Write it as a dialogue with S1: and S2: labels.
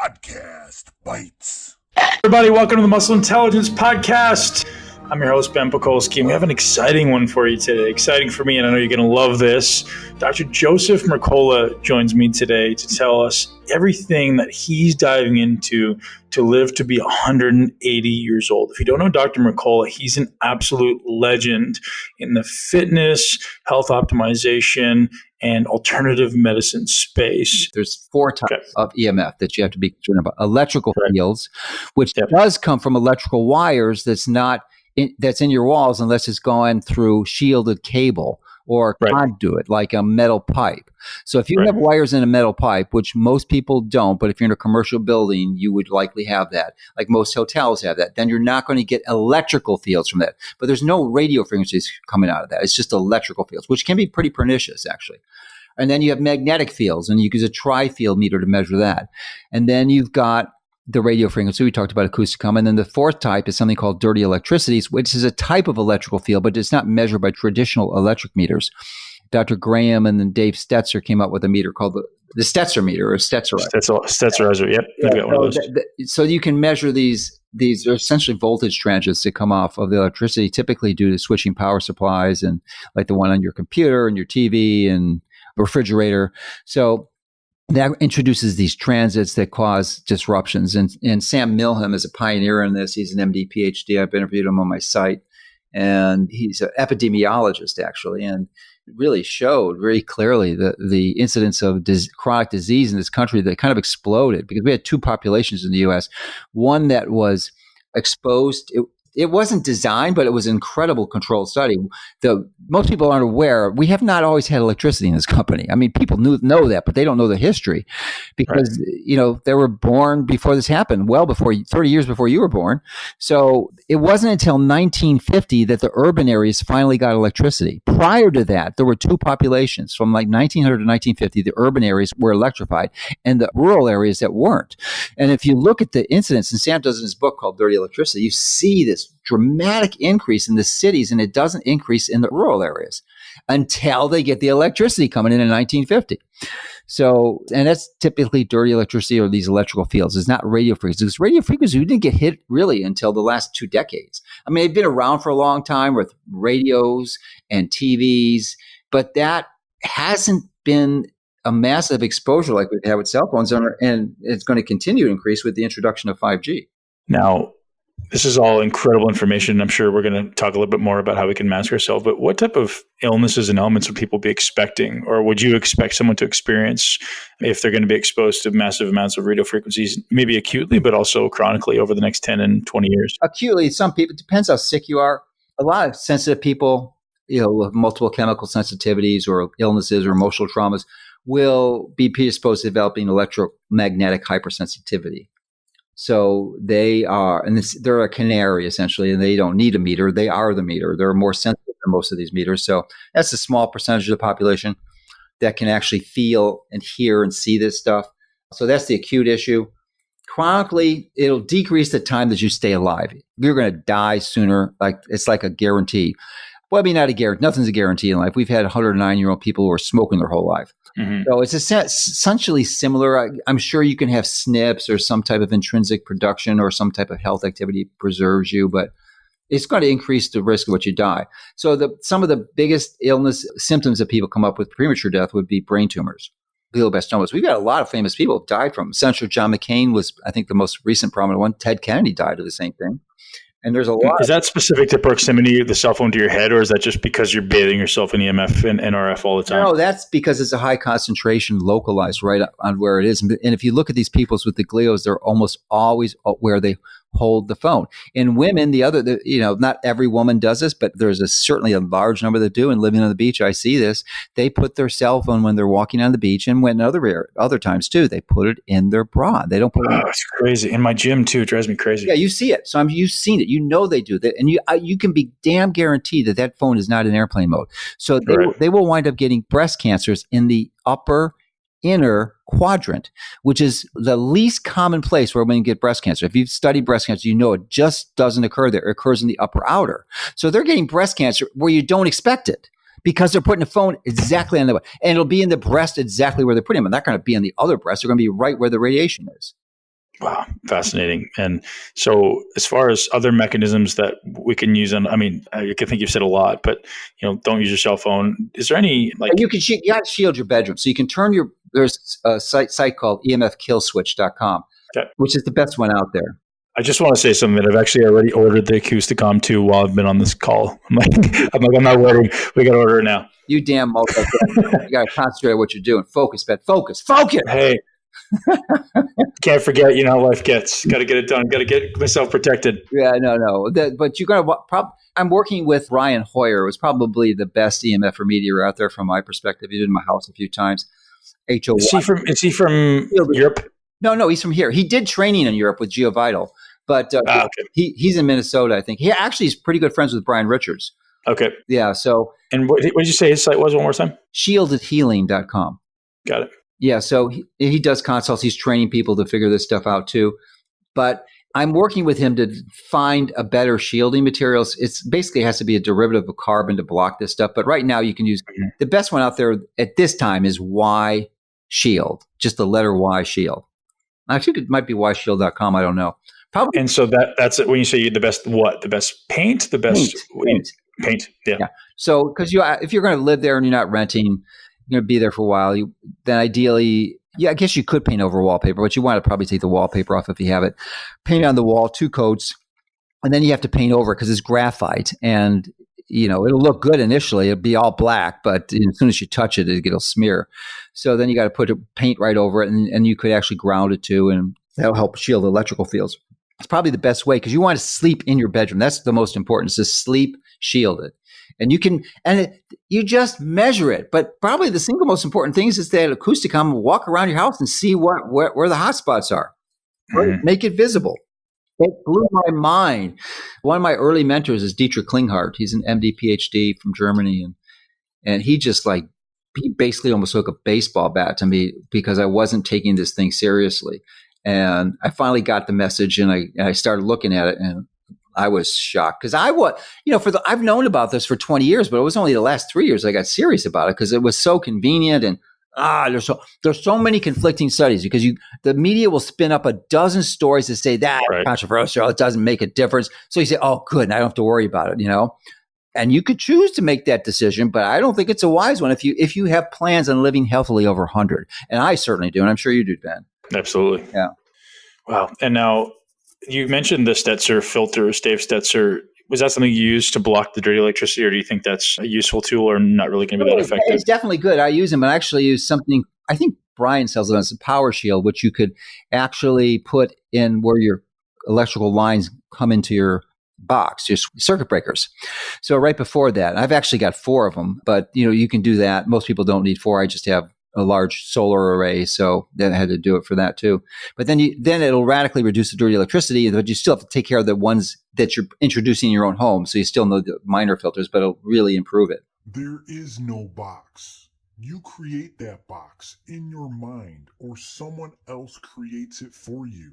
S1: Podcast Bites.
S2: Everybody, welcome to the Muscle Intelligence Podcast. I'm your host, Ben Pokolsky, and we have an exciting one for you today. Exciting for me, and I know you're going to love this. Dr. Joseph Mercola joins me today to tell us everything that he's diving into to live to be 180 years old. If you don't know Dr. Mercola, he's an absolute legend in the fitness, health optimization, and alternative medicine space.
S3: There's four types of EMF that you have to be concerned about. Electrical fields, which does come from electrical wires that's in your walls unless it's going through shielded cable or conduit, like a metal pipe. So if you have wires in a metal pipe, which most people don't, but if you're in a commercial building, you would likely have that. Like most hotels have that. Then you're not going to get electrical fields from that. But there's no radio frequencies coming out of that. It's just electrical fields, which can be pretty pernicious, actually. And then you have magnetic fields, and you use a tri-field meter to measure that. And then you've got the radio frequency. We talked about acousticum. And then the fourth type is something called dirty electricities, which is a type of electrical field, but it's not measured by traditional electric meters. Dr. Graham and then Dave Stetzer came up with a meter called the Stetzer meter or Stetzerizer.
S2: Stetzerizer, yep. I've got one of those.
S3: So you can measure these are essentially voltage transits that come off of the electricity, typically due to switching power supplies, and like the one on your computer and your TV and refrigerator. So that introduces these transits that cause disruptions. And Sam Milham is a pioneer in this. He's an MD, PhD. I've interviewed him on my site. And he's an epidemiologist, actually, and really showed very clearly the incidence of chronic disease in this country that kind of exploded because we had two populations in the U.S. One that was exposed. It wasn't designed, but it was an incredible controlled study. Most people aren't aware, we have not always had electricity in this company. I mean, people know that, but they don't know the history because, they were born before this happened, well before, 30 years before you were born. So it wasn't until 1950 that the urban areas finally got electricity. Prior to that, there were two populations. From like 1900 to 1950, the urban areas were electrified and the rural areas that weren't. And if you look at the incidents, and Sam does in his book called Dirty Electricity, you see this dramatic increase in the cities, and it doesn't increase in the rural areas until they get the electricity coming in 1950. So, and that's typically dirty electricity or these electrical fields. It's not radio frequencies. Because radio frequencies, we didn't get hit really until the last 2 decades. I mean, they've been around for a long time with radios and TVs, but that hasn't been a massive exposure like we've had with cell phones, and it's going to continue to increase with the introduction of 5G.
S2: Now, this is all incredible information. I'm sure we're going to talk a little bit more about how we can mask ourselves, but what type of illnesses and ailments would people be expecting, or would you expect someone to experience if they're going to be exposed to massive amounts of radio frequencies, maybe acutely, but also chronically over the next 10 and 20 years?
S3: Acutely, some people, it depends how sick you are. A lot of sensitive people, with multiple chemical sensitivities or illnesses or emotional traumas will be predisposed to developing electromagnetic hypersensitivity. So they are, and they're a canary essentially, and they don't need a meter. They are the meter. They're more sensitive than most of these meters. So that's a small percentage of the population that can actually feel and hear and see this stuff. So that's the acute issue. Chronically, it'll decrease the time that you stay alive. You're going to die sooner. It's like a guarantee. Well, I mean, not a guarantee. Nothing's a guarantee in life. We've had 109-year-old people who are smoking their whole life. Mm-hmm. So it's essentially similar. I'm sure you can have SNPs or some type of intrinsic production or some type of health activity preserves you, but it's going to increase the risk of what you die. So some of the biggest illness symptoms that people come up with premature death would be brain tumors, glioblastomas. We've got a lot of famous people who died from them. Senator John McCain was, I think, the most recent prominent one. Ted Kennedy died of the same thing. And there's a lot.
S2: Is that specific to proximity of the cell phone to your head, or is that just because you're bathing yourself in EMF and RF all the time?
S3: No, that's because it's a high concentration localized right on where it is. And if you look at these people with the glios, they're almost always where they hold the phone. In women, not every woman does this, but there's certainly a large number that do. And living on the beach, I see this. They put their cell phone when they're walking on the beach, and when other times too, they put it in their bra. They don't put it.
S2: It's crazy. In my gym too, it drives me crazy.
S3: Yeah, you see it. So you've seen it. They do that, and you can be damn guaranteed that phone is not in airplane mode. So they will wind up getting breast cancers in the upper inner quadrant, which is the least common place where women get breast cancer. If you've studied breast cancer, it just doesn't occur there. It occurs in the upper outer. So they're getting breast cancer where you don't expect it because they're putting a phone exactly on the, and it'll be in the breast exactly where they're putting them. And they're not going to be in the other breast. They're going to be right where the radiation is.
S2: Wow, fascinating. And so, as far as other mechanisms that we can use, I mean, I think you've said a lot, but don't use your cell phone. Is there any
S3: And you got to shield your bedroom, so you can turn there's a site called EMFKillSwitch.com,
S2: Okay.
S3: which is the best one out there.
S2: I just want to say something that I've actually already ordered the Acousticom 2 while I've been on this call. I'm not waiting. We got to order it now.
S3: You damn multi. You got to concentrate on what you're doing. Focus, Ben. Focus.
S2: Hey, can't forget. You know how life gets. Got to get it done. Got to get myself protected.
S3: Yeah, no. But you're going to. I'm working with Ryan Hoyer, who's probably the best EMF remediator out there from my perspective. He did in my house a few times. HO1.
S2: Is he from Europe?
S3: No, he's from here. He did training in Europe with GeoVital, but
S2: okay.
S3: he's in Minnesota, I think. He actually is pretty good friends with Brian Richards.
S2: Okay.
S3: Yeah, so.
S2: And what did you say his site was one more time?
S3: ShieldedHealing.com.
S2: Got it.
S3: Yeah, so he does consults. He's training people to figure this stuff out too. But I'm working with him to find a better shielding materials. It's basically has to be a derivative of carbon to block this stuff. But right now you can use the best one out there at this time is YShield, just the letter Y shield. I think it might be YShield.com. I don't know. Probably.
S2: And so that's it. When you say the best, what? The best paint? The best paint. Yeah.
S3: So because if you're going to live there and you're not renting, you're going to be there for a while, then ideally, I guess you could paint over wallpaper, but you want to probably take the wallpaper off if you have it. Paint on the wall, 2 coats, and then you have to paint over because it's graphite. And, it'll look good initially. It'll be all black, but as soon as you touch it, it'll smear. So then you got to put paint right over it, and you could actually ground it too, and that'll help shield electrical fields. It's probably the best way because you want to sleep in your bedroom. That's the most important, is to sleep shielded. And you just measure it. But probably the single most important thing is that Acousticom will walk around your house and see where the hot spots are. Right? Make it visible. It blew my mind. One of my early mentors is Dietrich Klinghardt. He's an MD, PhD from Germany. And he just he basically almost took a baseball bat to me because I wasn't taking this thing seriously. And I finally got the message and I started looking at it and I was shocked because I've known about this for 20 years, but it was only the last 3 years I got serious about it because it was so convenient and there's so many conflicting studies because the media will spin up a dozen stories to say that controversial, it doesn't make a difference. So you say, oh, good, and I don't have to worry about it, And you could choose to make that decision, but I don't think it's a wise one if you have plans on living healthily over 100. And I certainly do, and I'm sure you do, Ben.
S2: Absolutely.
S3: Yeah.
S2: Wow. And now you mentioned the Stetzer filters, Dave Stetzer. Was that something you used to block the dirty electricity, or do you think that's a useful tool or not really going to be that effective?
S3: It's definitely good. I use them, and I actually use something, I think Brian sells it as a Powershield, which you could actually put in where your electrical lines come into your box, your circuit breakers. So right before that, I've actually got 4 of them, but you can do that. Most people don't need 4. I just have a large solar array, so then I had to do it for that too. But then it'll radically reduce the dirty electricity, but you still have to take care of the ones that you're introducing in your own home. So you still know the minor filters, but it'll really improve it.
S1: There is no box. You create that box in your mind, or someone else creates it for you.